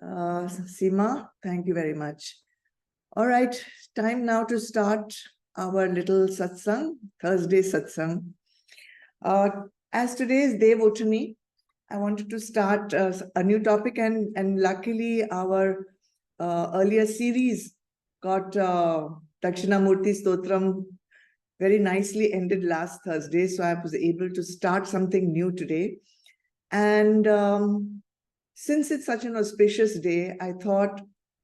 Seema, thank you very much. All right, time now to start our little satsang, Thursday satsang. As today is Devotani, I wanted to start a new topic, and luckily our earlier series got Dakshinamurti Stotram very nicely ended last Thursday, so I was able to start something new today. And since it's such an auspicious day, I thought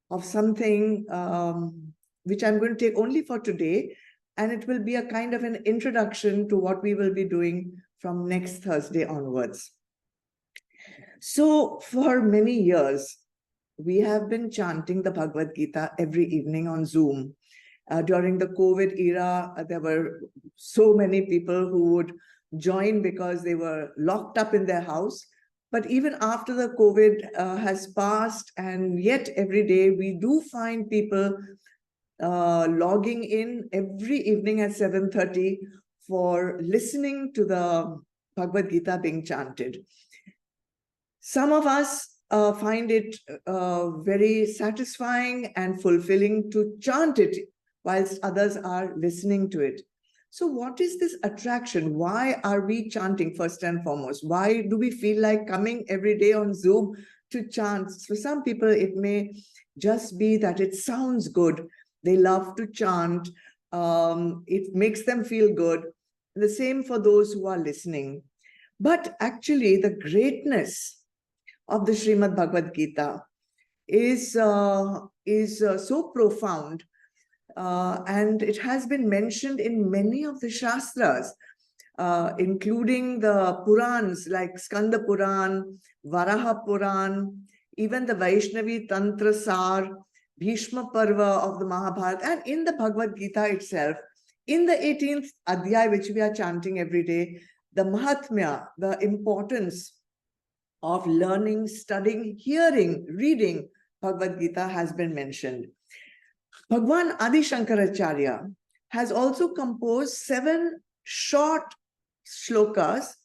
of something which I'm going to take only for today, and it will be a kind of an introduction to what we will be doing from next Thursday onwards. So for many years, we have been chanting the Bhagavad Gita every evening on Zoom. During the COVID era, there were so many people who would join because they were locked up in their house. But even after the COVID has passed, and yet every day we do find people logging in every evening at 7:30 for listening to the Bhagavad Gita being chanted. Some of us find it very satisfying and fulfilling to chant it, whilst others are listening to it. So what is this attraction? Why are we chanting first and foremost? Why do we feel like coming every day on Zoom to chant? For some people, it may just be that it sounds good. They love to chant. It makes them feel good. The same for those who are listening. But actually, the greatness of the Srimad Bhagavad Gita is so profound. And it has been mentioned in many of the Shastras, including the Purans like Skanda Puran, Varaha Puran, even the Vaishnavi Tantra Sar, Bhishma Parva of the Mahabharata, and in the Bhagavad Gita itself, in the 18th Adhyay, which we are chanting every day, the Mahatmya, the importance of learning, studying, hearing, reading Bhagavad Gita has been mentioned. Bhagwan Adi Shankaracharya has also composed 7 short shlokas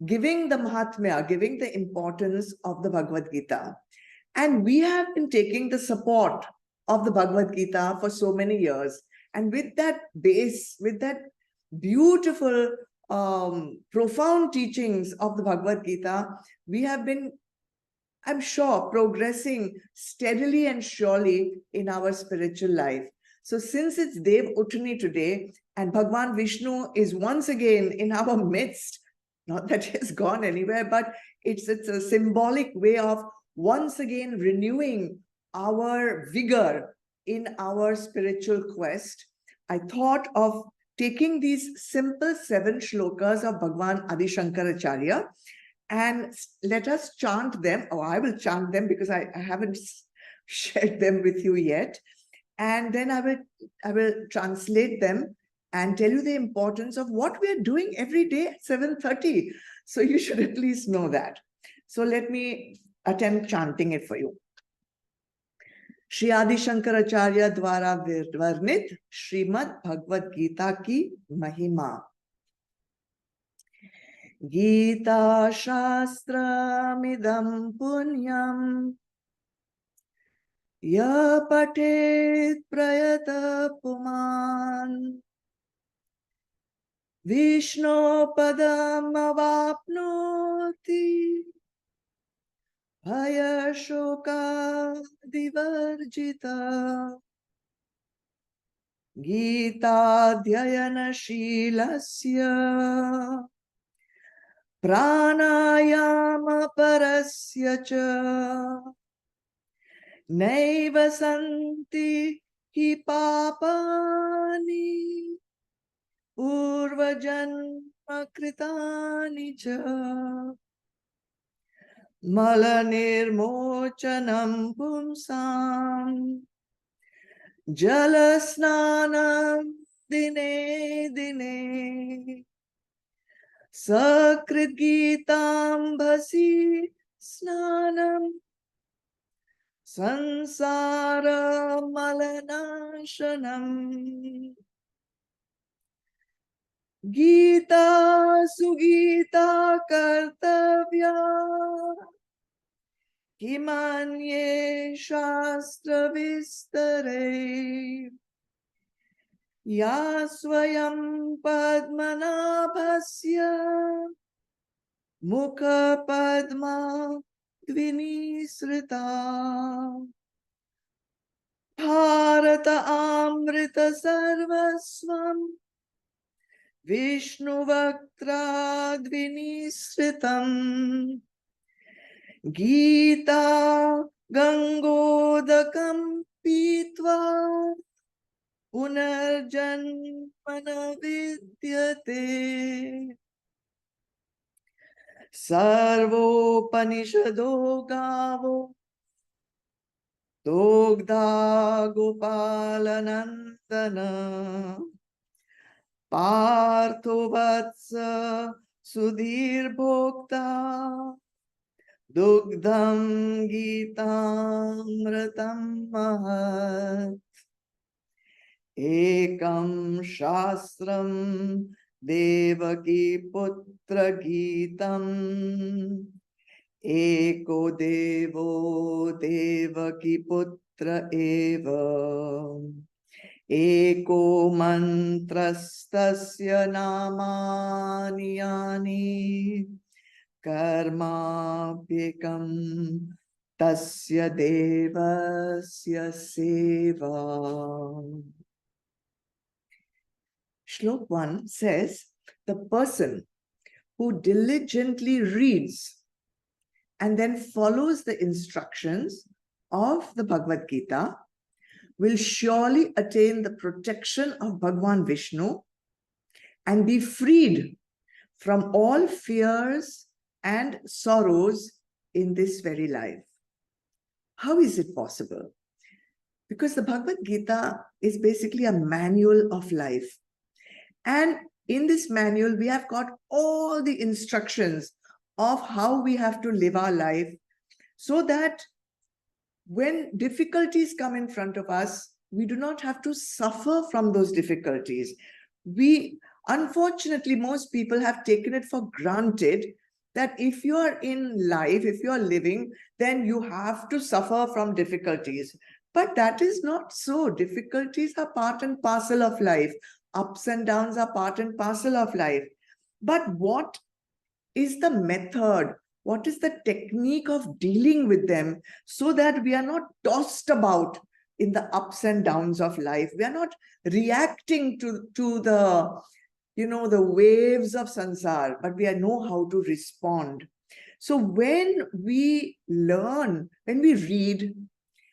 giving the Mahatmya, giving the importance of the Bhagavad Gita. And we have been taking the support of the Bhagavad Gita for so many years. And with that base, with that beautiful, profound teachings of the Bhagavad Gita, we have been, I'm sure, progressing steadily and surely in our spiritual life. So since it's Dev Utani today, and Bhagwan Vishnu is once again in our midst, not that he has gone anywhere, but it's a symbolic way of once again renewing our vigor in our spiritual quest, I thought of taking these simple 7 shlokas of Bhagwan Adi Shankaracharya and let us chant them. Oh, I will chant them because I haven't shared them with you yet. And then I will translate them and tell you the importance of what we are doing every day at 7:30. So you should at least know that. So let me attempt chanting it for you. Shri Adi Shankaracharya Dwara Varnit Srimad Bhagavad Gita ki Mahima. Gita Shastra Midam Punyam Ya Patet Prayata Puman Vishnu Padam Avapnoti Bhaya Shoka Divarjita Gita Dhyayana Shilasya Pranayama Parasya Cha Naiva Santi Hi Papani Purvajanma Kritani Cha Malanirmochanam Pumsam Jalasnanam Dine Dine Sakrit Gitam Bhasi Snanam Sansara Malanashanam Gita Sugita Kartavya Kimanye Shastra Vistare Ya Swayam Padmanabhasya Mukha Padma Dvinisrita Bharata Amrita Sarvasvam Vishnu Vaktra Dvinisritam Gita Gangodakam Pitva Punarjanmana Vidyate Sarvopanishado Gavo Dogdha Gopalanandana Partho Vatsa Sudhir Bhokta Dugdham Gitamratam Mahat Ekam Shastram Devaki Putra Gitam Eko Devo Devaki Putra Eva Eko Mantrastasya Namani Yani Karma Bekam Tasya Devasya Seva. Shlok 1 says, the person who diligently reads and then follows the instructions of the Bhagavad Gita will surely attain the protection of Bhagwan Vishnu and be freed from all fears and sorrows in this very life. How is it possible? Because the Bhagavad Gita is basically a manual of life. And in this manual, we have got all the instructions of how we have to live our life so that when difficulties come in front of us, we do not have to suffer from those difficulties. Unfortunately, most people have taken it for granted that if you are in life, if you are living, then you have to suffer from difficulties. But that is not so. Difficulties are part and parcel of life. Ups and downs are part and parcel of life. But what is the method? What is the technique of dealing with them so that we are not tossed about in the ups and downs of life? We are not reacting to the, the waves of sansar, but we know how to respond. So when we learn, when we read,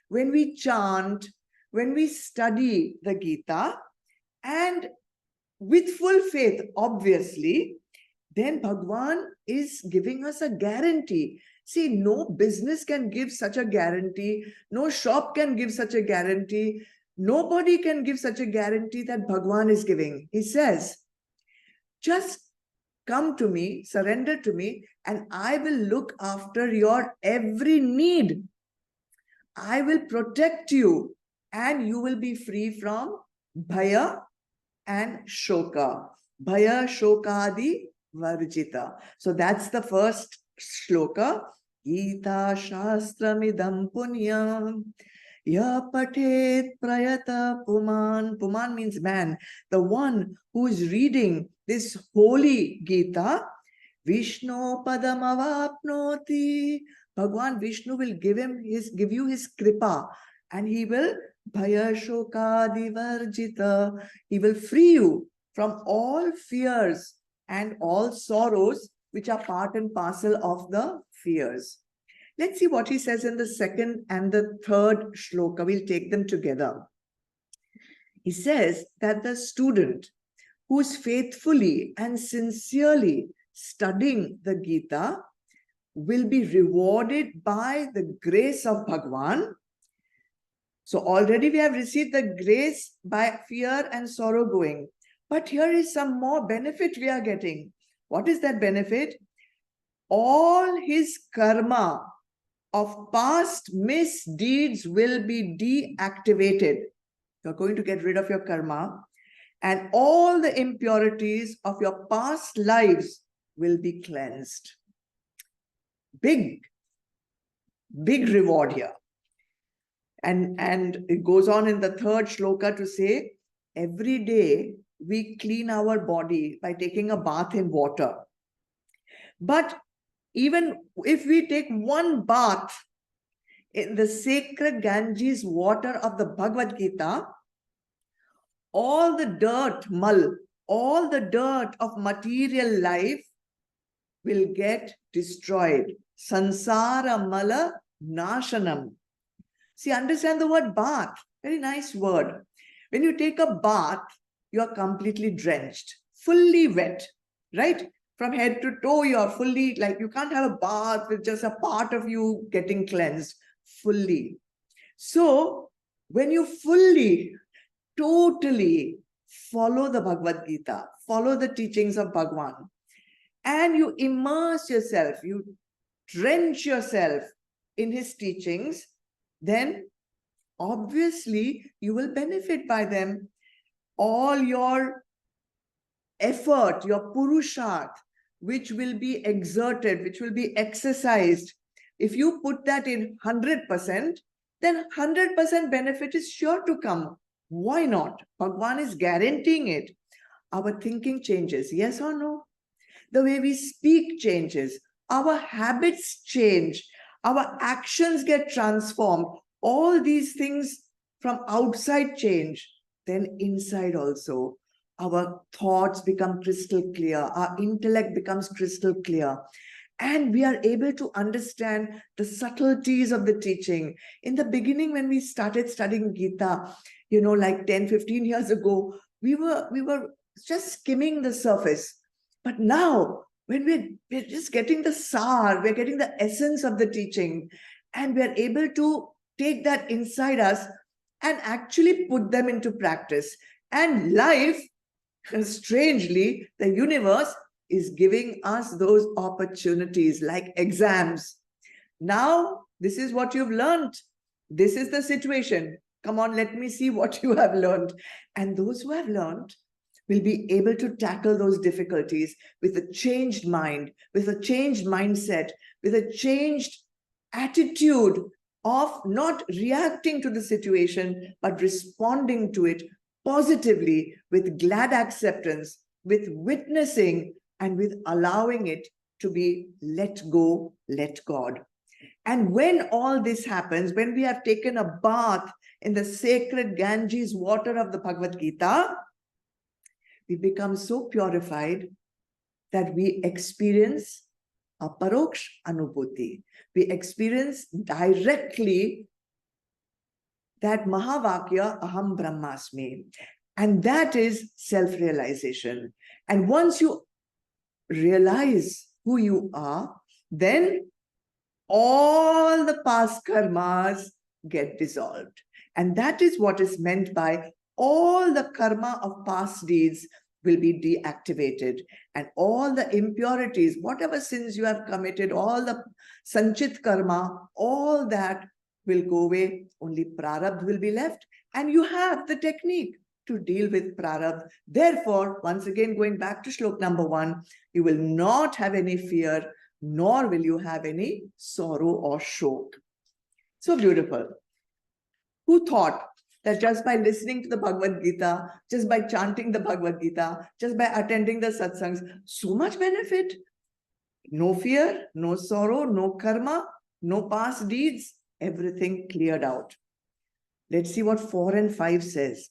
when we chant, when we study the Gita, and with full faith, obviously, then Bhagwan is giving us a guarantee. See, no business can give such a guarantee. No shop can give such a guarantee. Nobody can give such a guarantee that Bhagwan is giving. He says, just come to me, surrender to me, and I will look after your every need. I will protect you, and you will be free from bhaya and shoka. Bhaya, shokadi, varjita. So that's the first shloka. Gita Shastramidam Punyam Ya Patet Prayata Puman. Puman means man. The one who is reading this holy Gita, Vishnu Padamavapnoti. Bhagwan Vishnu will give you his kripa, and he will Bhaya Shokadi Varjita. He will free you from all fears and all sorrows which are part and parcel of the fears. Let's see what he says in the second and the third shloka. We'll take them together. He says that the student who is faithfully and sincerely studying the Gita will be rewarded by the grace of Bhagwan. So already we have received the grace by fear and sorrow going. But here is some more benefit we are getting. What is that benefit? All his karma of past misdeeds will be deactivated. You're going to get rid of your karma, and all the impurities of your past lives will be cleansed. Big big reward here. And it goes on in the third shloka to say, every day we clean our body by taking a bath in water. But even if we take one bath in the sacred Ganges water of the Bhagavad Gita, all the dirt, mal, all the dirt of material life will get destroyed. Sansara mala nashanam. See, understand the word bath. Very nice word. When you take a bath, you are completely drenched, fully wet, right? From head to toe, you are fully, like, you can't have a bath with just a part of you getting cleansed fully. So when you fully, totally follow the Bhagavad Gita, follow the teachings of Bhagwan, and you immerse yourself, you drench yourself in his teachings, then obviously you will benefit by them. All your effort, your purusharth, which will be exerted, which will be exercised, if you put that in 100%, then 100% benefit is sure to come. Why not? Bhagwan is guaranteeing it. Our thinking changes, yes or no? The way we speak changes. Our habits change. Our actions get transformed. All these things from outside change. Then inside also, our thoughts become crystal clear. Our intellect becomes crystal clear. And we are able to understand the subtleties of the teaching. In the beginning, when we started studying Gita, like 10, 15 years ago, we were just skimming the surface. But now, when we're just getting the sar, we're getting the essence of the teaching, and we're able to take that inside us and actually put them into practice. And life, strangely, the universe is giving us those opportunities like exams. Now, this is what you've learned. This is the situation. Come on, let me see what you have learned. And those who have learned will be able to tackle those difficulties with a changed mind, with a changed mindset, with a changed attitude of not reacting to the situation, but responding to it positively, with glad acceptance, with witnessing, and with allowing it to be let go, let God. And when all this happens, when we have taken a bath in the sacred Ganges water of the Bhagavad Gita, we become so purified that we experience a paroksh anubhuti. We experience directly that Mahavakya Aham Brahmasmi. And that is self-realization. And once you realize who you are, then all the past karmas get dissolved. And that is what is meant by all the karma of past deeds will be deactivated, and all the impurities, whatever sins you have committed, all the sanchit karma, all that will go away. Only prarabdha will be left, and you have the technique to deal with prarabdha. Therefore, once again, going back to shlok number 1, you will not have any fear, nor will you have any sorrow or shok. So beautiful. Who thought that just by listening to the Bhagavad Gita, just by chanting the Bhagavad Gita, just by attending the satsangs, so much benefit? No fear, no sorrow, no karma, no past deeds, everything cleared out. Let's see what 4 and 5 says.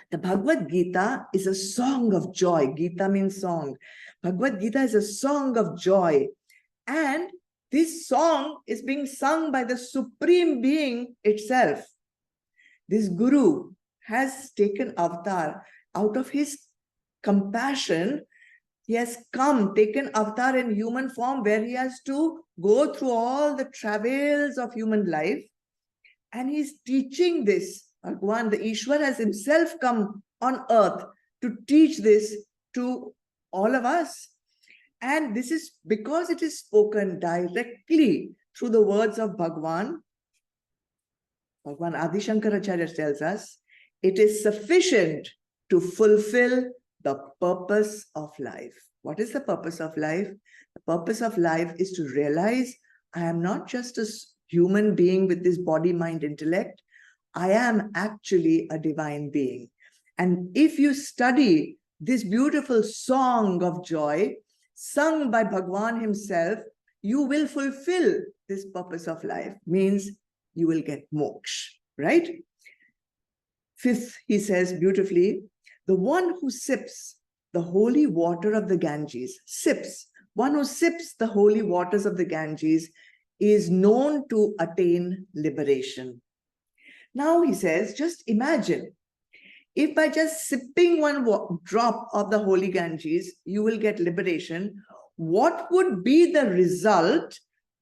The Bhagavad Gita is a song of joy. Gita means song. Bhagavad Gita is a song of joy. And this song is being sung by the Supreme Being itself. This Guru has taken avatar out of his compassion. He has taken avatar in human form, where he has to go through all the travails of human life. And he's teaching this. Bhagwan, the Ishwar, has himself come on earth to teach this to all of us. And this is because it is spoken directly through the words of Bhagwan. Bhagwan Adi Shankaracharya tells us, it is sufficient to fulfill the purpose of life. What is the purpose of life? The purpose of life is to realize I am not just a human being with this body, mind, intellect. I am actually a divine being. And if you study this beautiful song of joy, sung by Bhagwan himself, you will fulfill this purpose of life. Means you will get moksha, right? Fifth, he says beautifully, the one who sips the holy water of the Ganges, one who sips the holy waters of the Ganges is known to attain liberation. Now he says, just imagine, if by just sipping one drop of the holy Ganges, you will get liberation, what would be the result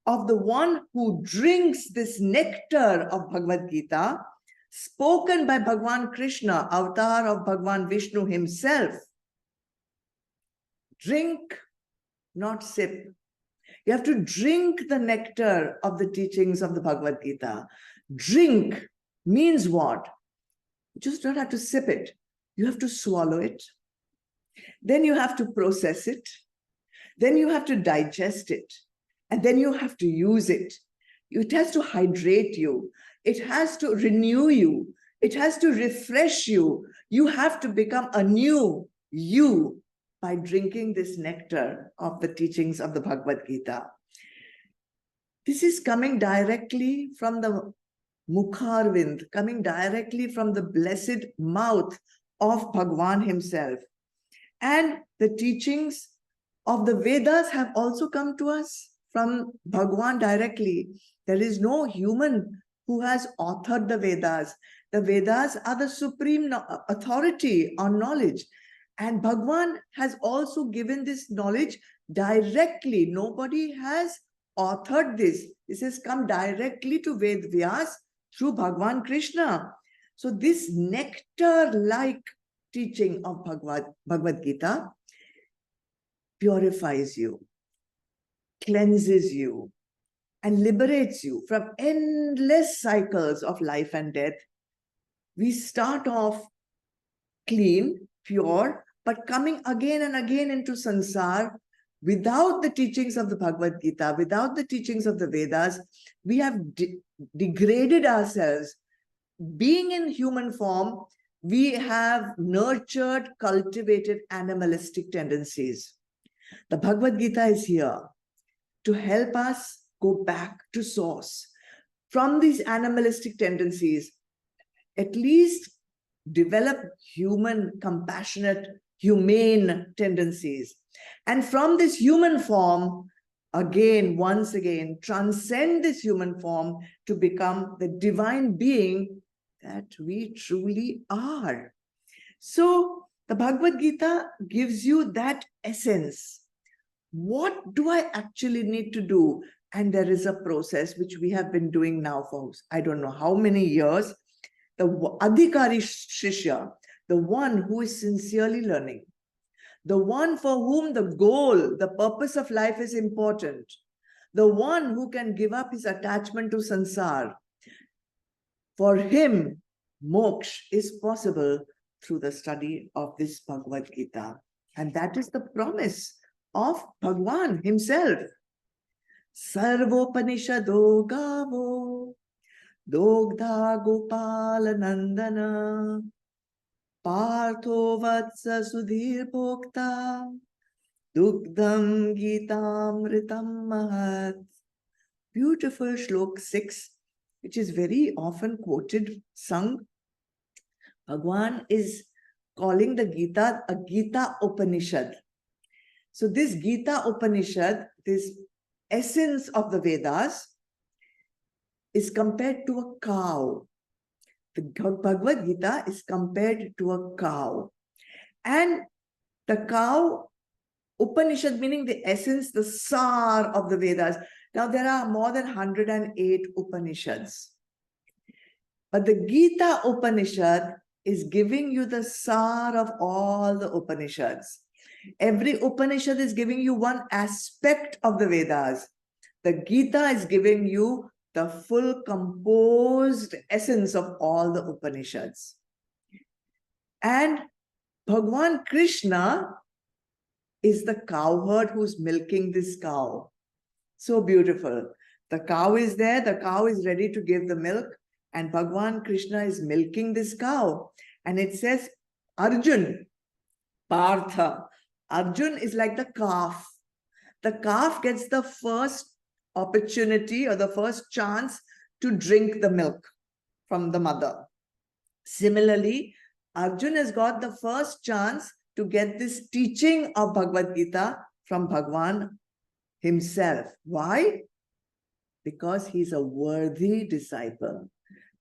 of the one who drinks this nectar of Bhagavad Gita, spoken by Bhagwan Krishna, avatar of Bhagwan Vishnu himself? Drink, not sip. You have to drink the nectar of the teachings of the Bhagavad Gita. Drink means what? You just don't have to sip it. You have to swallow it. Then you have to process it. Then you have to digest it. And then you have to use it. It has to hydrate you. It has to renew you. It has to refresh you. You have to become a new you by drinking this nectar of the teachings of the Bhagavad Gita. This is coming directly from the Mukharvind, coming directly from the blessed mouth of Bhagwan himself. And the teachings of the Vedas have also come to us from Bhagwan directly. There is no human who has authored the Vedas. The Vedas are the supreme authority on knowledge. And Bhagwan has also given this knowledge directly. Nobody has authored this. This has come directly to Ved Vyas through Bhagwan Krishna. So this nectar-like teaching of Bhagavad Gita purifies you, cleanses you, and liberates you from endless cycles of life and death. We start off clean, pure, but coming again and again into sansar without the teachings of the Bhagavad Gita, without the teachings of the Vedas. We have degraded ourselves. Being in human form, we have nurtured, cultivated animalistic tendencies. The Bhagavad Gita is here to help us go back to source from these animalistic tendencies, at least develop human, compassionate, humane tendencies. And from this human form, once again, transcend this human form to become the divine being that we truly are. So the Bhagavad Gita gives you that essence. What do I actually need to do? And there is a process which we have been doing now for I don't know how many years. The Adhikari Shishya, the one who is sincerely learning, the one for whom the goal, the purpose of life is important, the one who can give up his attachment to sansar, for him, moksha is possible through the study of this Bhagavad Gita. And that is the promise of Bhagwan himself. Sarvopanishado gavo, dogdha gopala nandana, partho vatsa sudhir bhokta, dugdham gitamritam mahat. Beautiful shlok 6, which is very often quoted, sung. Bhagwan is calling the Gita a Gita Upanishad. So this Gita Upanishad, this essence of the Vedas, is compared to a cow. The Bhagavad Gita is compared to a cow. And the cow, Upanishad meaning the essence, the sar of the Vedas. Now there are more than 108 Upanishads. But the Gita Upanishad is giving you the sar of all the Upanishads. Every Upanishad is giving you one aspect of the Vedas. The Gita is giving you the full composed essence of all the Upanishads. And Bhagwan Krishna is the cowherd who's milking this cow. So beautiful. The cow is there, the cow is ready to give the milk, and Bhagwan Krishna is milking this cow. And it says, Arjun, Partha. Arjun is like the calf. The calf gets the first opportunity or the first chance to drink the milk from the mother. Similarly, Arjun has got the first chance to get this teaching of Bhagavad Gita from Bhagwan himself. Why? Because he's a worthy disciple,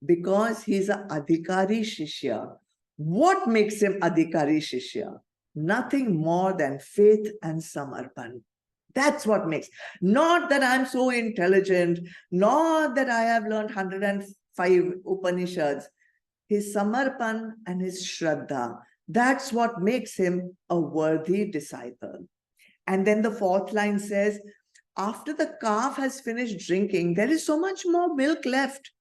because he's an Adhikari Shishya. What makes him Adhikari Shishya? Nothing more than faith and Samarpan. That's what makes. Not that I'm so intelligent, not that I have learned 105 Upanishads. His Samarpan and his Shraddha, that's what makes him a worthy disciple. And then the fourth line says, after the calf has finished drinking, there is so much more milk left.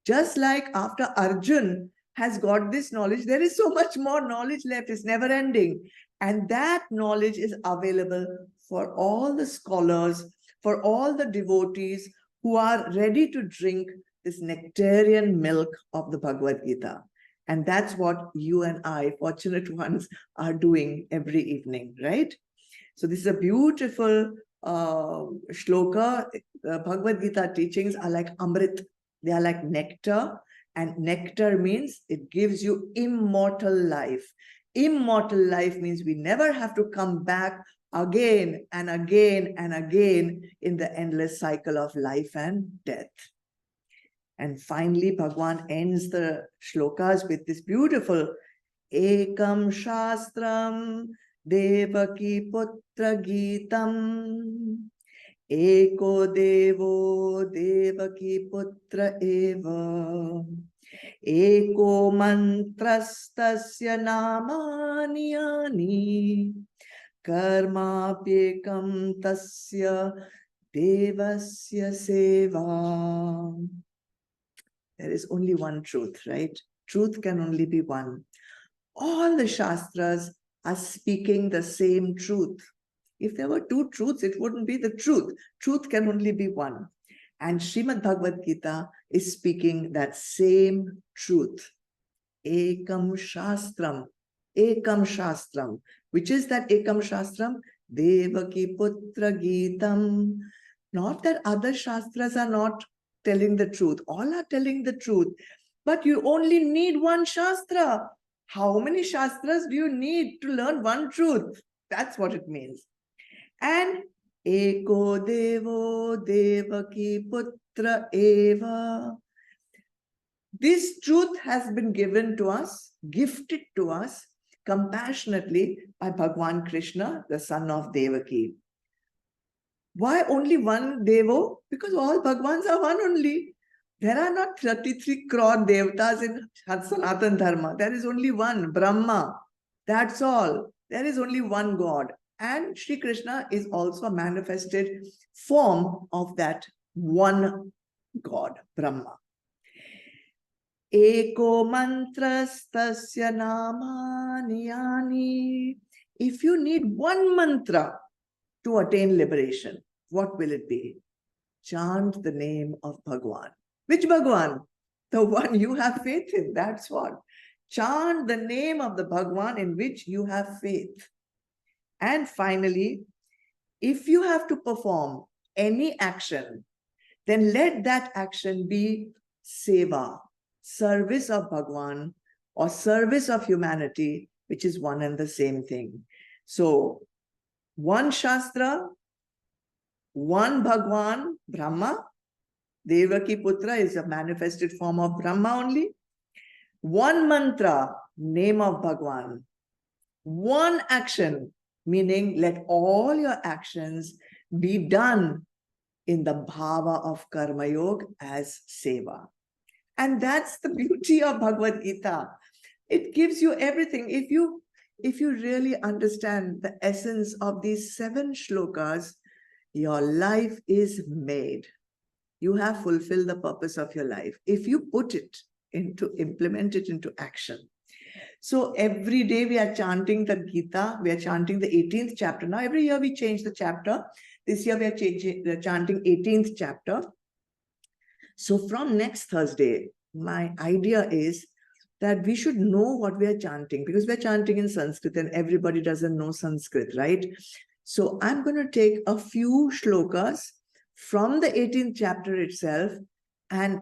Just like after Arjun has got this knowledge, there is so much more knowledge left. It's never ending. And that knowledge is available for all the scholars, for all the devotees who are ready to drink this nectarian milk of the Bhagavad Gita. And that's what you and I, fortunate ones, are doing every evening, right? So this is a beautiful shloka. Bhagavad Gita teachings are like Amrit. They are like nectar. And nectar means it gives you immortal life. Immortal life means we never have to come back again and again and again in the endless cycle of life and death. And finally, Bhagwan ends the shlokas with this beautiful Ekam Shastram Devaki Putra Gitam Eko Devo Devaki Putra Eva Eko Mantrastasya Namani Yani Karma Pyekam Tasya Devasya Seva. There is only one truth, right? Truth can only be one. All the Shastras are speaking the same truth. If there were two truths, it wouldn't be the truth. Truth can only be one. And Srimad Bhagavad Gita is speaking that same truth. Ekam Shastram. Ekam Shastram. Which is that Ekam Shastram? Devaki Putra Gitam. Not that other Shastras are not telling the truth. All are telling the truth. But you only need one Shastra. How many Shastras do you need to learn one truth? That's what it means. And Eko Devo Devaki Putra Eva. This truth has been given to us, gifted to us compassionately by Bhagwan Krishna, the son of Devaki. Why only one Devo? Because all Bhagwans are one only. There are not 33 crore Devatas in Sanatana Dharma. There is only one, Brahma. That's all. There is only one God. And Sri Krishna is also a manifested form of that one God, Brahma. Eko mantrastasya namani yani. If you need one mantra to attain liberation, what will it be? Chant the name of Bhagwan. Which Bhagwan? The one you have faith in, that's what. Chant the name of the Bhagwan in which you have faith. And finally, if you have to perform any action, then let that action be seva, service of Bhagwan or service of humanity, which is one and the same thing. So, one Shastra, one Bhagwan, Brahma. Devaki Putra is a manifested form of Brahma only. One mantra, name of Bhagwan. One action, meaning let all your actions be done in the bhava of Karma Yoga as seva. And that's the beauty of Bhagavad Gita. It gives you everything. If you really understand the essence of these 7 shlokas, your life is made. You have fulfilled the purpose of your life. If you put it implement it into action. So every day we are chanting the Gita. We are chanting the 18th chapter. Now every year we change the chapter. This year we are chanting 18th chapter. So from next Thursday, my idea is that we should know what we are chanting, because we're chanting in Sanskrit and everybody doesn't know Sanskrit, right? So I'm going to take a few shlokas from the 18th chapter itself, and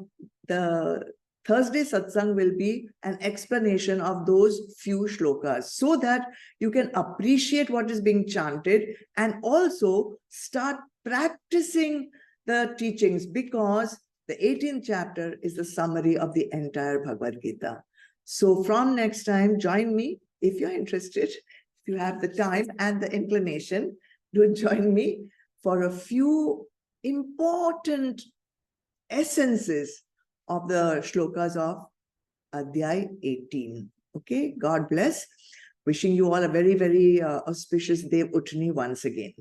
the Thursday satsang will be an explanation of those few shlokas so that you can appreciate what is being chanted and also start practicing the teachings, because the 18th chapter is the summary of the entire Bhagavad Gita. So from next time, join me if you're interested, if you have the time and the inclination, do join me for a few important essences of the shlokas of Adhyay 18. Okay, God bless. Wishing you all a very, very auspicious Dev Utni once again.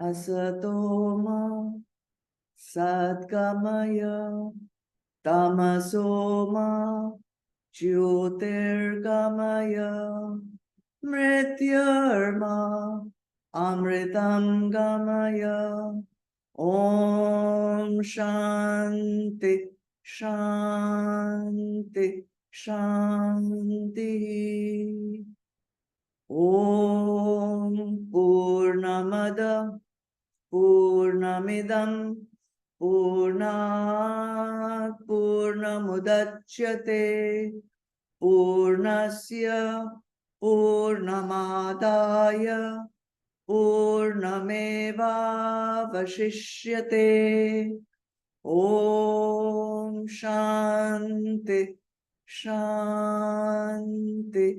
Asatoma Sadgamaya Tamasoma Jyotirgamaya Mrityarma Amritam Gamaya Om Shanti Shanti Shanti Om Purnamada Purnamidam Purnat Purnamudachyate Purnasya Purnamadaya Purnameva Vashishyate Om Shanti Shanti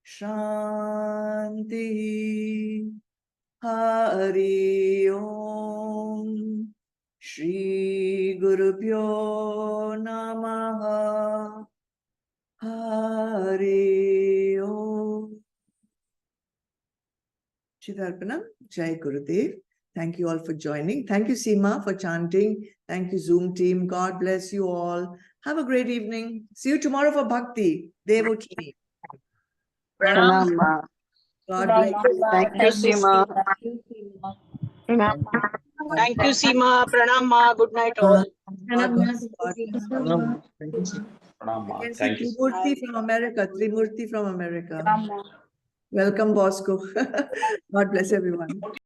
Shanti Hari Om Shri Guru Pyo Namaha Hari Om. Chidarpanam, Jai Gurudev. Thank you all for joining. Thank you, Seema, for chanting. Thank you, Zoom team. God bless you all. Have a great evening. See you tomorrow for Bhakti. Devotini. Pranam. God bless you. Thank you, Seema. Thank you, Seema. Pranam, Ma. Good night, all. God bless. God bless. Pranam. Thank you, Seema. I can see Trimurti from America. Trimurti from America. Welcome, Bosco. God bless everyone.